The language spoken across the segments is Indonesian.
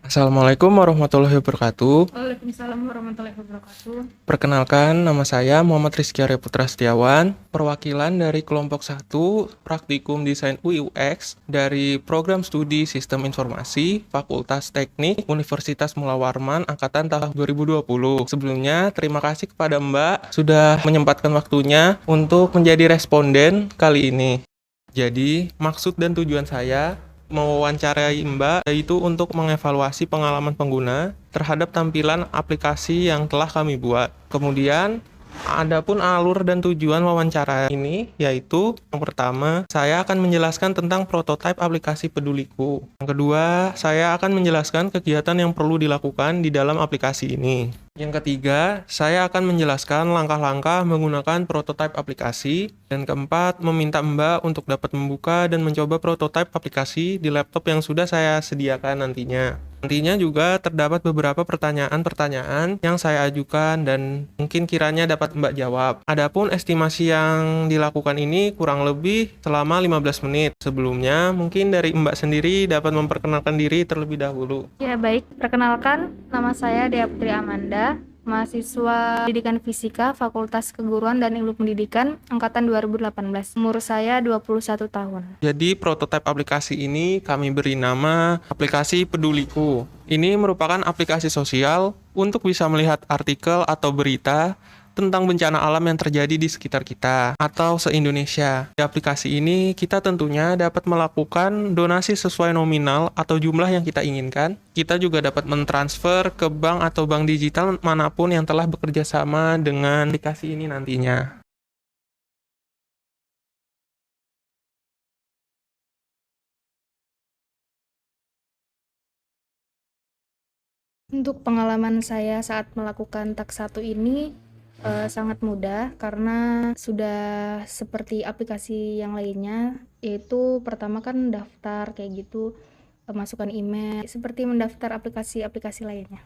Assalamualaikum warahmatullahi wabarakatuh. Waalaikumsalam warahmatullahi wabarakatuh. Perkenalkan, nama saya Muhammad Rizky Arya Putra Setiawan, perwakilan dari kelompok 1 Praktikum Desain UI UX dari Program Studi Sistem Informasi Fakultas Teknik Universitas Mula Warman Angkatan tahun 2020. Sebelumnya, terima kasih kepada Mbak sudah menyempatkan waktunya untuk menjadi responden kali ini. Jadi, maksud dan tujuan saya mewawancarai Mbak yaitu untuk mengevaluasi pengalaman pengguna terhadap tampilan aplikasi yang telah kami buat. Kemudian, adapun alur dan tujuan wawancara ini yaitu yang pertama, saya akan menjelaskan tentang prototipe aplikasi Peduliku. Yang kedua, saya akan menjelaskan kegiatan yang perlu dilakukan di dalam aplikasi ini. Yang ketiga, saya akan menjelaskan langkah-langkah menggunakan prototipe aplikasi. Dan keempat, meminta Mbak untuk dapat membuka dan mencoba prototipe aplikasi di laptop yang sudah saya sediakan nantinya. Nantinya juga terdapat beberapa pertanyaan-pertanyaan yang saya ajukan dan mungkin kiranya dapat Mbak jawab. Adapun estimasi yang dilakukan ini kurang lebih selama 15 menit. Sebelumnya, mungkin dari Mbak sendiri dapat memperkenalkan diri terlebih dahulu. Ya baik, perkenalkan nama saya Dea Putri Amanda, mahasiswa Pendidikan Fisika Fakultas Keguruan dan Ilmu Pendidikan Angkatan 2018. Umur saya 21 tahun. Jadi prototipe aplikasi ini kami beri nama aplikasi Peduliku. Ini merupakan aplikasi sosial untuk bisa melihat artikel atau berita tentang bencana alam yang terjadi di sekitar kita atau se-Indonesia. Di aplikasi ini kita tentunya dapat melakukan donasi sesuai nominal atau jumlah yang kita inginkan. Kita juga dapat mentransfer ke bank atau bank digital manapun yang telah bekerja sama dengan aplikasi ini nantinya. Untuk pengalaman saya saat melakukan TAKS 1 ini sangat mudah karena sudah seperti aplikasi yang lainnya, yaitu pertama kan daftar kayak gitu, masukkan email, seperti mendaftar aplikasi-aplikasi lainnya.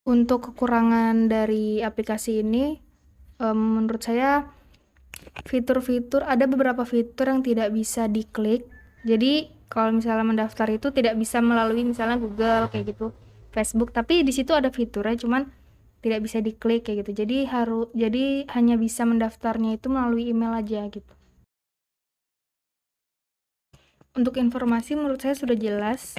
Untuk kekurangan dari aplikasi ini, menurut saya ada beberapa fitur yang tidak bisa diklik. Jadi kalau misalnya mendaftar itu tidak bisa melalui misalnya Google kayak gitu, Facebook, tapi di situ ada fiturnya, cuman tidak bisa diklik kayak gitu. Jadi hanya bisa mendaftarnya itu melalui email aja gitu. Untuk informasi menurut saya sudah jelas,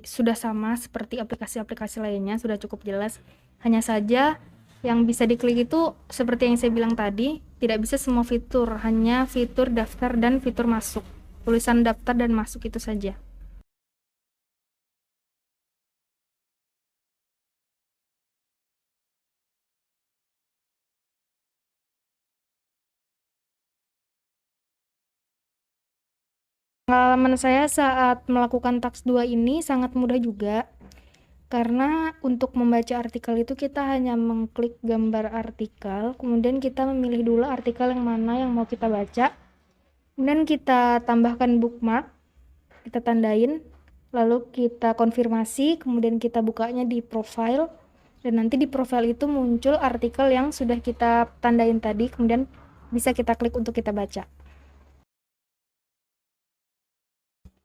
sudah sama seperti aplikasi-aplikasi lainnya, sudah cukup jelas. Hanya saja yang bisa diklik itu seperti yang saya bilang tadi, tidak bisa semua fitur, hanya fitur daftar dan fitur masuk. Tulisan daftar dan masuk itu saja. Pengalaman saya saat melakukan TAKS 2 ini sangat mudah juga, karena untuk membaca artikel itu kita hanya mengklik gambar artikel, kemudian kita memilih dulu artikel yang mana yang mau kita baca, kemudian kita tambahkan bookmark, kita tandain, lalu kita konfirmasi, kemudian kita bukanya di profile, dan nanti di profile itu muncul artikel yang sudah kita tandain tadi, kemudian bisa kita klik untuk kita baca.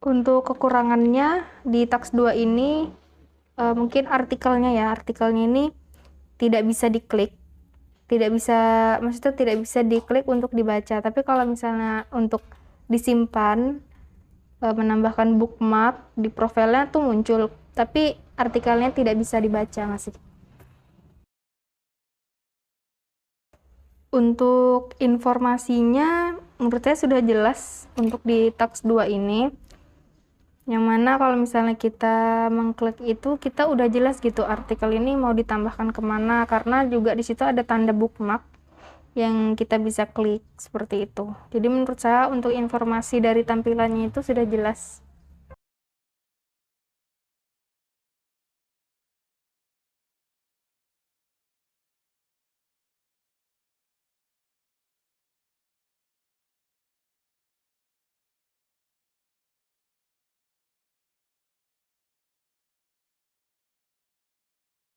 Untuk kekurangannya di TAKS 2 ini mungkin artikelnya ini tidak bisa diklik, maksudnya tidak bisa diklik untuk dibaca. Tapi kalau misalnya untuk disimpan, menambahkan bookmark di profilnya tuh muncul, tapi artikelnya tidak bisa dibaca masih. Untuk informasinya menurut saya sudah jelas untuk di TAKS 2 ini, yang mana kalau misalnya kita mengklik itu kita udah jelas gitu artikel ini mau ditambahkan kemana, karena juga di situ ada tanda bookmark yang kita bisa klik seperti itu. Jadi menurut saya untuk informasi dari tampilannya itu sudah jelas.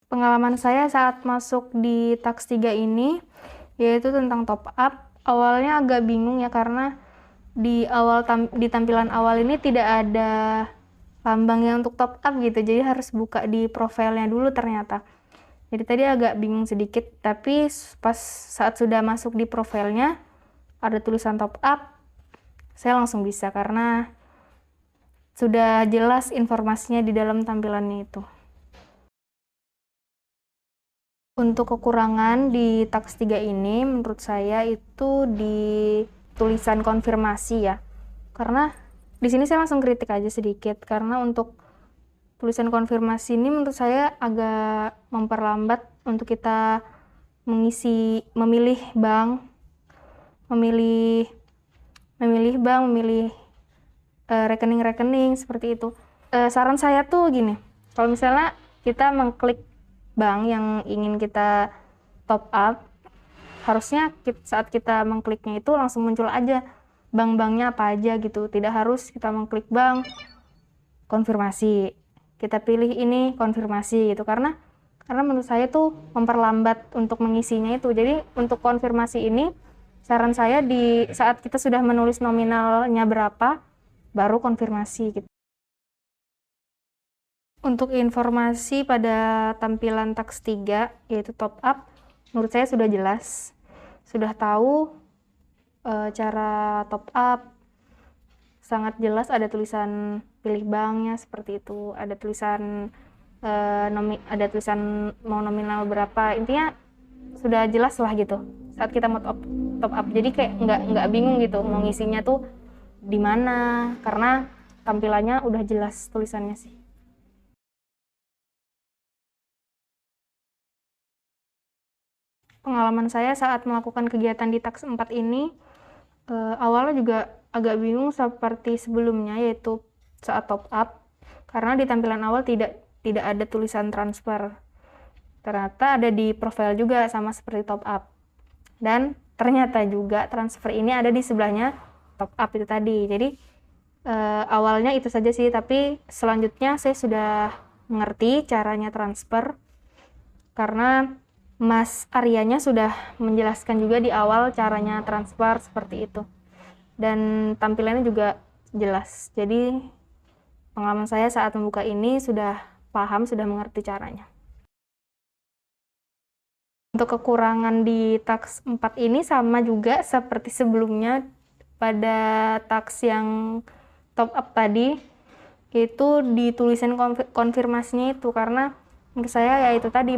Pengalaman saya saat masuk di TAKS 3 ini yaitu tentang top up. Awalnya agak bingung ya, karena di tampilan awal ini tidak ada lambangnya untuk top up gitu, jadi harus buka di profilnya dulu ternyata. Jadi tadi agak bingung sedikit, tapi pas saat sudah masuk di profilnya ada tulisan top up, saya langsung bisa karena sudah jelas informasinya di dalam tampilannya itu. Untuk kekurangan di Tax 3 ini menurut saya itu di tulisan konfirmasi ya. Karena di sini saya langsung kritik aja sedikit, karena untuk tulisan konfirmasi ini menurut saya agak memperlambat untuk kita memilih bank, memilih rekening-rekening seperti itu. Saran saya tuh gini, kalau misalnya kita mengklik bank yang ingin kita top up, harusnya saat kita mengkliknya itu langsung muncul aja bank-banknya apa aja gitu. Tidak harus kita mengklik bank, konfirmasi, kita pilih ini, konfirmasi gitu. Karena menurut saya tuh memperlambat untuk mengisinya itu. Jadi untuk konfirmasi ini, saran saya di saat kita sudah menulis nominalnya berapa, baru konfirmasi gitu. Untuk informasi pada tampilan Tax 3, yaitu top up, menurut saya sudah jelas. Sudah tahu cara top up, sangat jelas ada tulisan pilih banknya seperti itu, ada tulisan mau nominal berapa, intinya sudah jelas lah gitu saat kita mau top up. Jadi kayak nggak bingung gitu mau ngisinya tuh di mana, karena tampilannya udah jelas tulisannya sih. Pengalaman saya saat melakukan kegiatan di Tax 4 ini, awalnya juga agak bingung seperti sebelumnya, yaitu saat top up, karena di tampilan awal tidak ada tulisan transfer. Ternyata ada di profil juga sama seperti top up. Dan ternyata juga transfer ini ada di sebelahnya top up itu tadi. Jadi awalnya itu saja sih, tapi selanjutnya saya sudah mengerti caranya transfer, karena Mas Aryanya sudah menjelaskan juga di awal caranya transfer seperti itu. Dan tampilannya juga jelas. Jadi pengalaman saya saat membuka ini sudah paham, sudah mengerti caranya. Untuk kekurangan di Tax 4 ini sama juga seperti sebelumnya pada Tax yang top up tadi, itu di tulisan konfirmasinya itu, karena menurut saya ya itu tadi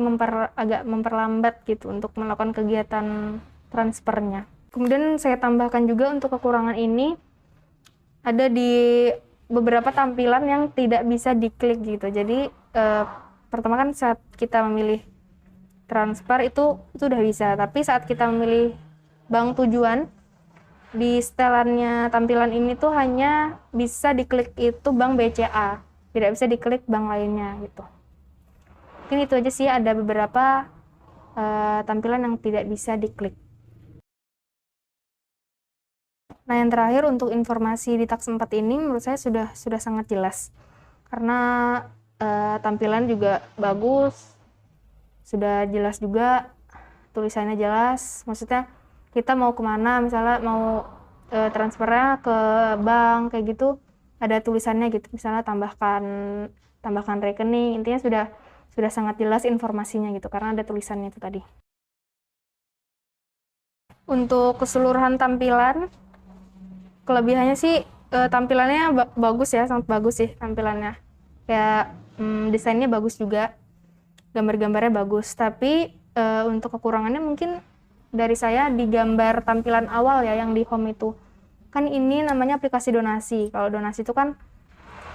agak memperlambat gitu untuk melakukan kegiatan transfernya. Kemudian saya tambahkan juga untuk kekurangan ini ada di beberapa tampilan yang tidak bisa diklik gitu. Jadi pertama kan saat kita memilih transfer itu udah bisa, tapi saat kita memilih bank tujuan, di setelannya tampilan ini tuh hanya bisa diklik itu bank BCA, tidak bisa diklik bank lainnya gitu. Mungkin itu aja sih, ada beberapa tampilan yang tidak bisa diklik. Nah, yang terakhir untuk informasi di Tax 4 ini menurut saya sudah sangat jelas. Karena tampilan juga bagus, sudah jelas juga, tulisannya jelas. Maksudnya kita mau kemana, misalnya mau transfernya ke bank kayak gitu, ada tulisannya gitu. Misalnya tambahkan rekening, intinya sudah sangat jelas informasinya gitu, karena ada tulisannya itu tadi. Untuk keseluruhan tampilan, kelebihannya sih tampilannya bagus ya, sangat bagus sih tampilannya. Kayak desainnya bagus juga, gambar-gambarnya bagus. Tapi untuk kekurangannya mungkin dari saya di gambar tampilan awal ya, yang di home itu. Kan ini namanya aplikasi donasi. Kalau donasi itu kan,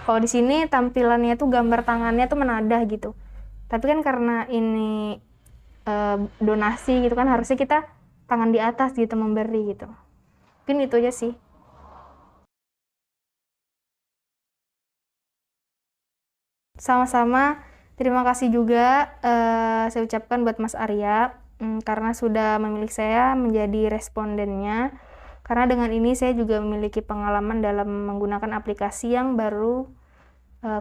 kalau di sini tampilannya tuh gambar tangannya tuh menadah gitu. Tapi kan karena ini donasi gitu kan, harusnya kita tangan di atas gitu memberi gitu. Mungkin itu aja sih. Sama-sama, terima kasih juga saya ucapkan buat Mas Arya karena sudah memilih saya menjadi respondennya. Karena dengan ini saya juga memiliki pengalaman dalam menggunakan aplikasi yang baru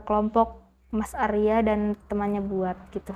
kelompok Mas Arya dan temannya buat gitu.